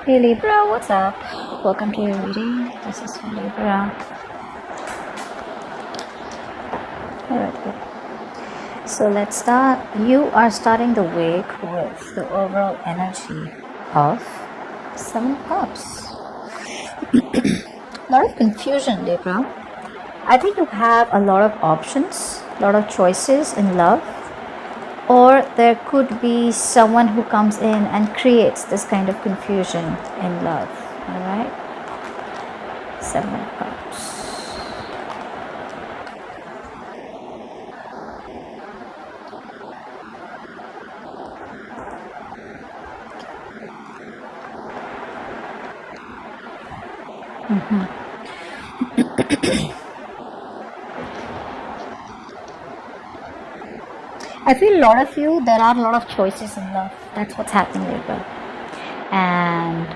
Hey Libra, what's up? Welcome to your reading. This is for Libra. Alright, good. So let's start. You are starting the week with the overall energy of Seven of Cups. A lot of confusion, Libra. I think you have a lot of options, a lot of choices in love, or there could be someone who comes in and creates this kind of confusion in love. All right, Seven of Cups. I feel a lot of you, there are a lot of choices in love. That's what's happening, Libra. And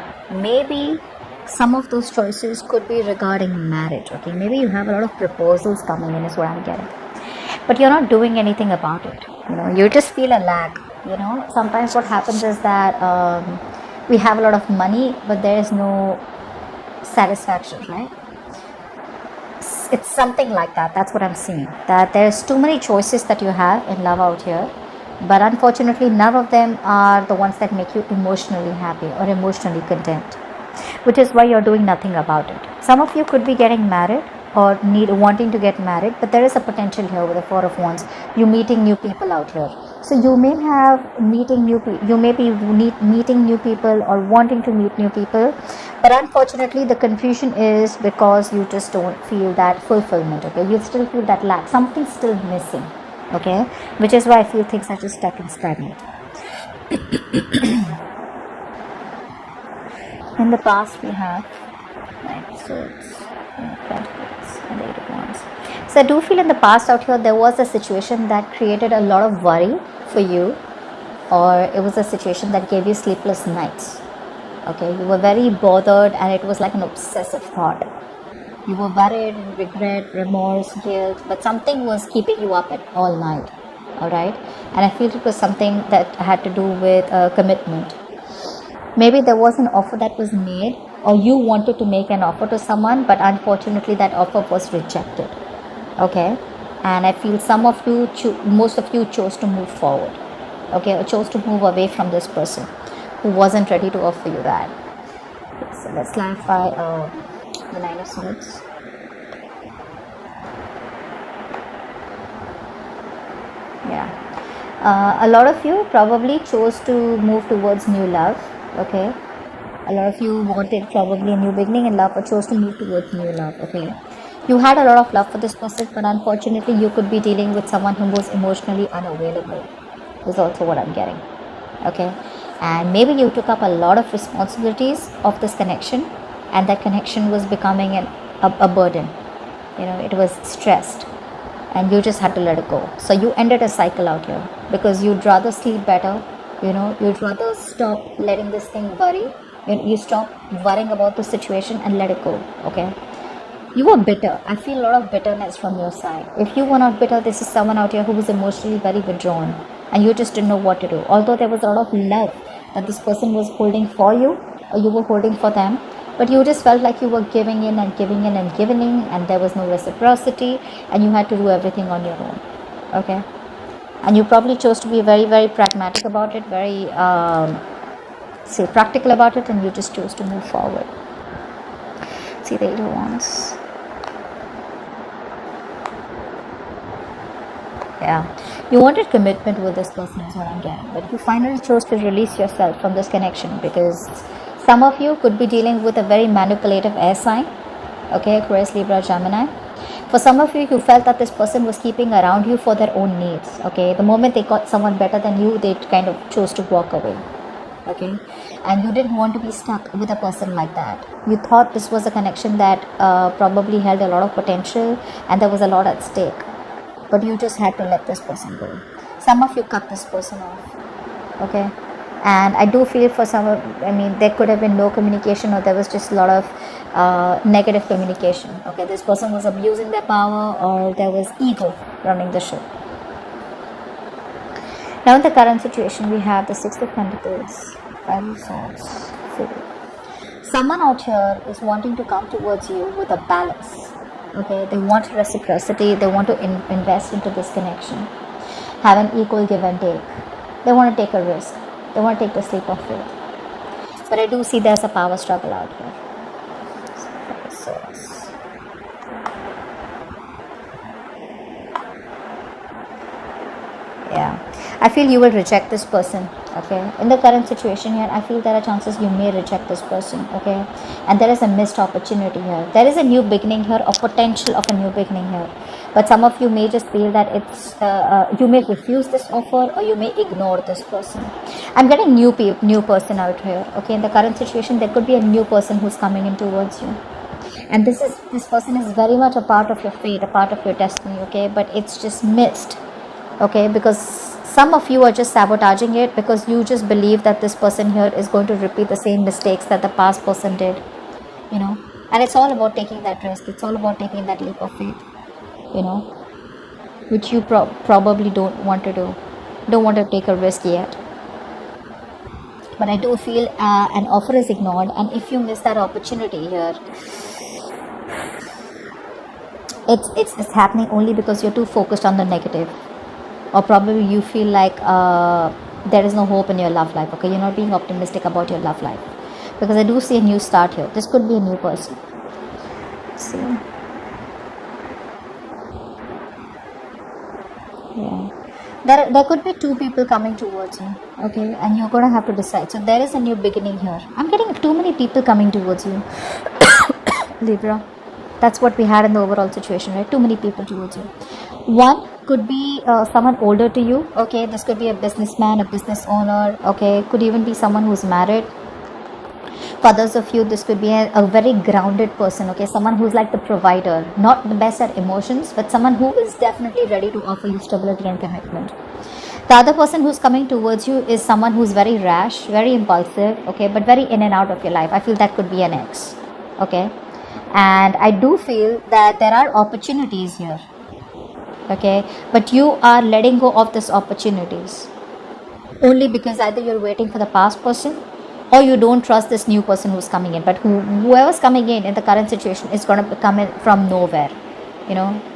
maybe some of those choices could be regarding marriage. Okay, maybe you have a lot of proposals coming in, is what I'm getting. But you're not doing anything about it. You just feel a lack. Sometimes what happens is that we have a lot of money, but there is no satisfaction, right? It's something like that. That's what I'm seeing, that there's too many choices that you have in love out here, but unfortunately none of them are the ones that make you emotionally happy or emotionally content, which is why you're doing nothing about it. Some of you could be getting married or wanting to get married, but there is a potential here with the Four of Wands. You meeting new people out here, so you may have meeting new people, you may be meeting new people or wanting to meet new people, but unfortunately the confusion is because you just don't feel that fulfillment. Okay, you still feel that lack, something's still missing. Okay, which is why I feel things are just stuck and stagnant. In the past we have Knight of Swords, Pentacles, and Eight of Wands. So I do feel in the past out here there was a situation that created a lot of worry for you, or it was a situation that gave you sleepless nights. Okay, you were very bothered and it was like an obsessive thought. You were worried, regret, remorse, guilt, but something was keeping you up at all night. Alright, and I feel it was something that had to do with commitment. Maybe there was an offer that was made, or you wanted to make an offer to someone, but unfortunately that offer was rejected. Okay, and I feel some of you, most of you chose to move forward. Okay, or chose to move away from this person who wasn't ready to offer you that. Okay, so let's clarify the Nine of Swords. Yeah, a lot of you probably chose to move towards new love. Okay, a lot of you wanted probably a new beginning in love, or chose to move towards new love. Okay, you had a lot of love for this person, but unfortunately you could be dealing with someone who was emotionally unavailable, is also what I'm getting. Okay, and maybe you took up a lot of responsibilities of this connection, and that connection was becoming a burden. It was stressed, and you just had to let it go. So you ended a cycle out here because you'd rather sleep better. You'd rather stop letting this thing worry. You stop worrying about the situation and let it go. Okay, you were bitter. I feel a lot of bitterness from your side. If you were not bitter, this is someone out here who was emotionally very withdrawn, and you just didn't know what to do. Although there was a lot of love that this person was holding for you, or you were holding for them, but you just felt like you were giving in and giving in and giving in, and there was no reciprocity, and you had to do everything on your own. Okay, and you probably chose to be very, very pragmatic about it, very practical about it, and you just chose to move forward. See the Eight of Wands. Yeah, you wanted commitment with this person is what I'm getting, but you finally chose to release yourself from this connection because some of you could be dealing with a very manipulative air sign. Okay, Aquarius, Libra, Gemini. For some of you, you felt that this person was keeping around you for their own needs. Okay, the moment they got someone better than you, they kind of chose to walk away. Okay, and you didn't want to be stuck with a person like that. You thought this was a connection that probably held a lot of potential and there was a lot at stake, but you just had to let this person go. Some of you cut this person off. Okay, and I do feel for some of, there could have been no communication, or there was just a lot of negative communication. Okay, this person was abusing their power, or there was ego running the show. Now in the current situation, we have the Six of Pentacles, Five of Swords, Someone out here is wanting to come towards you with a balance. Okay, they want reciprocity, they want to invest into this connection, have an equal give and take. They want to take a risk, they want to take the leap of faith. But I do see there's a power struggle out here. Yeah, I feel you will reject this person. Okay, in the current situation here, I feel there are chances you may reject this person. Okay, and there is a missed opportunity here. There is a new beginning here, or potential of a new beginning here, but some of you may just feel that it's you may refuse this offer, or you may ignore this person. I'm getting new person out here. Okay, in the current situation, there could be a new person who's coming in towards you, and this person is very much a part of your fate, a part of your destiny. Okay, but it's just missed. Okay, because some of you are just sabotaging it because you just believe that this person here is going to repeat the same mistakes that the past person did, and it's all about taking that risk, it's all about taking that leap of faith, which you probably don't want to do, don't want to take a risk yet. But I do feel an offer is ignored, and if you miss that opportunity here, it's happening only because you're too focused on the negative, or probably you feel like there is no hope in your love life. Okay, you're not being optimistic about your love life, because I do see a new start here. This could be a new person. See, yeah, there could be two people coming towards you. Okay, and you're gonna have to decide. So there is a new beginning here. I'm getting too many people coming towards you. Libra, that's what we had in the overall situation, right? Too many people towards you. One could be someone older to you. Okay, this could be a businessman, a business owner. Okay, could even be someone who's married. For others of you, this could be a very grounded person. Okay, someone who's like the provider, not the best at emotions, but someone who is definitely ready to offer you stability and commitment. The other person who's coming towards you is someone who's very rash, very impulsive. Okay, but very in and out of your life. I feel that could be an ex. Okay, and I do feel that there are opportunities here. Okay, but you are letting go of these opportunities only because either you're waiting for the past person, or you don't trust this new person who's coming in. But whoever's coming in the current situation is going to come in from nowhere.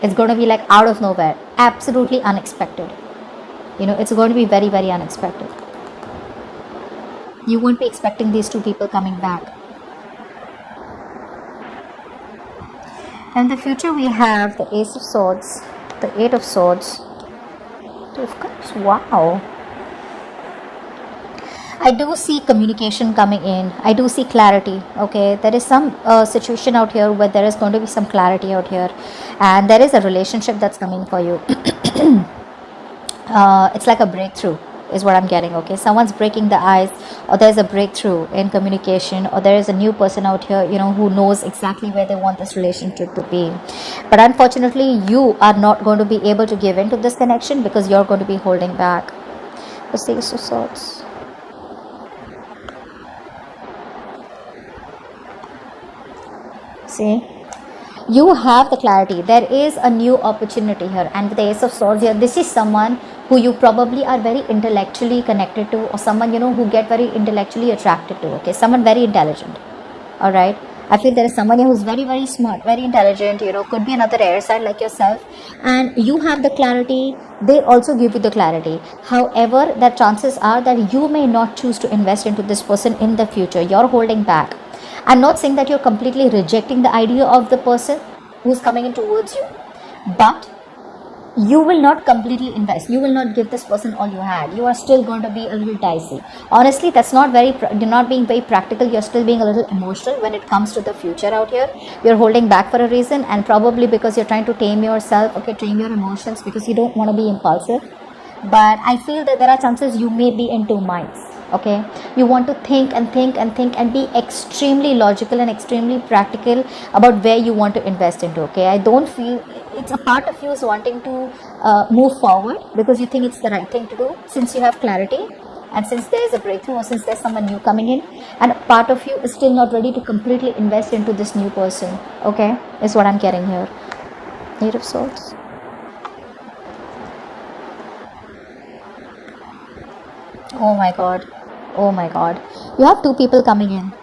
It's going to be like out of nowhere, absolutely unexpected. It's going to be very, very unexpected. You won't be expecting these two people coming back. In the future, we have the Ace of Swords, the Eight of Swords, Two of Cups. Wow. I do see communication coming in. I do see clarity. Okay, there is some situation out here where there is going to be some clarity out here, and there is a relationship that's coming for you. It's like a breakthrough is what I'm getting. Okay, someone's breaking the ice, or there's a breakthrough in communication, or there is a new person out here, who knows exactly where they want this relationship to be. But unfortunately, you are not going to be able to give in to this connection because you're going to be holding back. The Six of Swords. See, you have the clarity. There is a new opportunity here, and with the Ace of Swords here, this is someone who you probably are very intellectually connected to, or someone who get very intellectually attracted to. Okay, someone very intelligent. All right, I feel there is someone here who's very, very smart, very intelligent. Could be another air sign like yourself, and you have the clarity. They also give you the clarity. However, the chances are that you may not choose to invest into this person in the future. You're holding back. I'm not saying that you're completely rejecting the idea of the person who's coming in towards you, but you will not completely invest. You will not give this person all you had. You are still going to be a little dicey. Honestly, that's not you're not being very practical. You're still being a little emotional when it comes to the future out here. You're holding back for a reason, and probably because you're trying to tame yourself, tame your emotions, because you don't want to be impulsive. But I feel that there are chances you may be in two minds. Okay, you want to think and think and think and be extremely logical and extremely practical about where you want to invest into. Okay, I don't feel it's a part of you is wanting to move forward because you think it's the right thing to do, since you have clarity, and since there is a breakthrough, or since there's someone new coming in, and part of you is still not ready to completely invest into this new person. Okay, is what I'm getting here. Eight of Swords. Oh my god. You have two people coming in.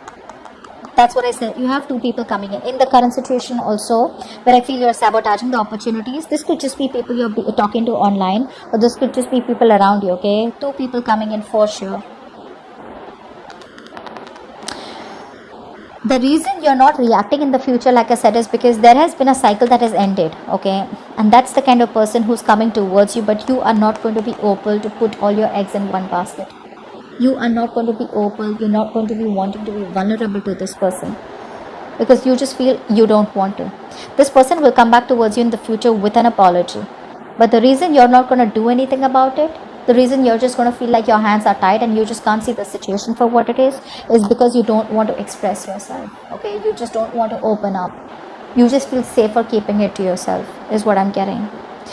That's what I said. You have two people coming in the current situation also, where I feel you're sabotaging the opportunities. This could just be people you're talking to online, or this could just be people around you. Okay, two people coming in for sure. The reason you're not reacting in the future, like I said, is because there has been a cycle that has ended. Okay, and that's the kind of person who's coming towards you, but you are not going to be open to put all your eggs in one basket. You are not going to be open. You're not going to be wanting to be vulnerable to this person, because you just feel you don't want to. This person will come back towards you in the future with an apology, but the reason you're not going to do anything about it, the reason you're just going to feel like your hands are tied and you just can't see the situation for what it is because you don't want to express yourself. Okay, you just don't want to open up. You just feel safer keeping it to yourself, is what I'm getting.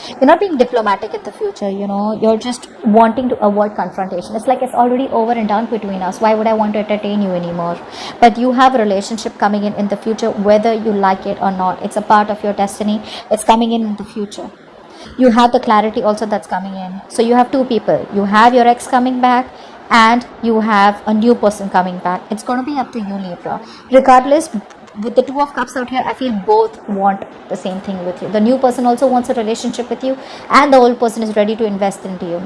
You're not being diplomatic in the future, you're just wanting to avoid confrontation. It's like it's already over and done between us. Why would I want to entertain you anymore? But you have a relationship coming in the future, whether you like it or not. It's a part of your destiny. It's coming in the future. You have the clarity also that's coming in. So you have two people. You have your ex coming back, and you have a new person coming back. It's going to be up to you, Libra. Regardless, with the Two of Cups out here, I feel both want the same thing with you. The new person also wants a relationship with you, and the old person is ready to invest into you.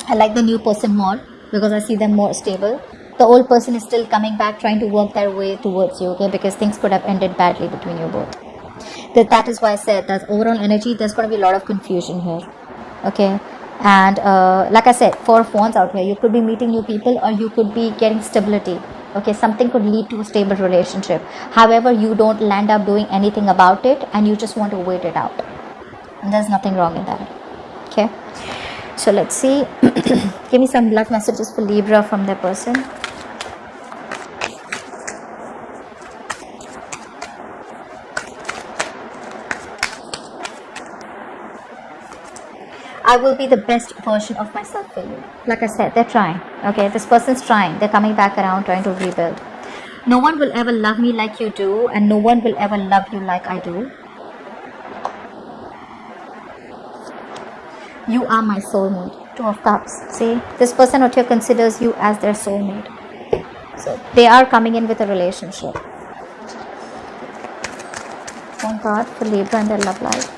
I like the new person more because I see them more stable. The old person is still coming back, trying to work their way towards you, okay, because things could have ended badly between you both. That is why I said that overall energy, there's going to be a lot of confusion here, okay. And like I said, 4 of Wands out here, you could be meeting new people, or you could be getting stability. Okay, something could lead to a stable relationship. However, you don't land up doing anything about it, and you just want to wait it out. And there's nothing wrong in that. Okay, so let's see. Give me some love messages for Libra from their person. I will be the best version of myself for you. Like I said, they're trying. Okay, this person's trying. They're coming back around, trying to rebuild. No one will ever love me like you do, and no one will ever love you like I do. You are my soulmate. 2 of Cups. See, this person out here considers you as their soulmate. So they are coming in with a relationship. One card for Libra and their love life.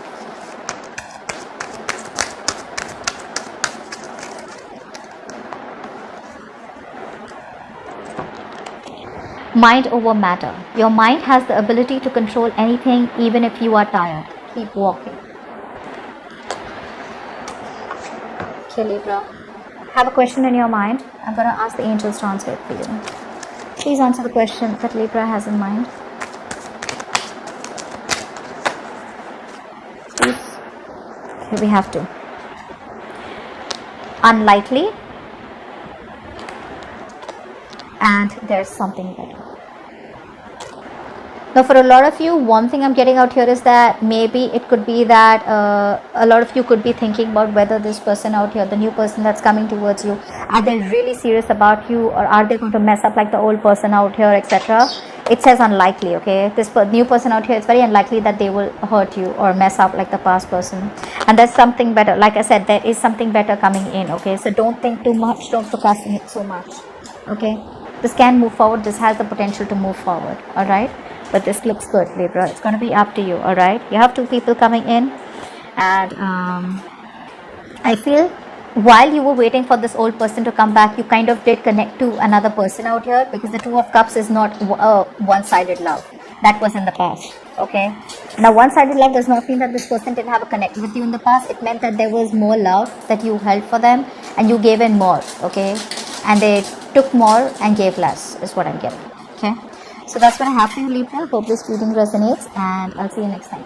Mind over matter. Your mind has the ability to control anything, even if you are tired. Keep walking. Okay, Libra. Have a question in your mind. I'm going to ask the angels to answer it for you. Please answer the question that Libra has in mind. Please. Okay, we have to. Unlikely. And there's something better. Now, for a lot of you, one thing I'm getting out here is that maybe it could be that a lot of you could be thinking about whether this person out here, the new person that's coming towards you, are they really serious about you, or are they going to mess up like the old person out here, etc. It says unlikely, okay. This new person out here, it's very unlikely that they will hurt you or mess up like the past person. And there's something better. Like I said, there is something better coming in, okay. So don't think too much, don't procrastinate so much, okay. This can move forward. This has the potential to move forward, all right. But this looks good, Libra. It's going to be up to you, all right. You have 2 people coming in, and I feel while you were waiting for this old person to come back, you kind of did connect to another person out here, because the 2 of Cups is not one-sided love. That was in the past, okay. Now, one-sided love does not mean that this person didn't have a connect with you in the past. It meant that there was more love that you held for them, and you gave in more, okay. And they took more and gave less, is what I'm getting, okay. So that's what I have for you, Libra. Hope this reading resonates, and I'll see you next time.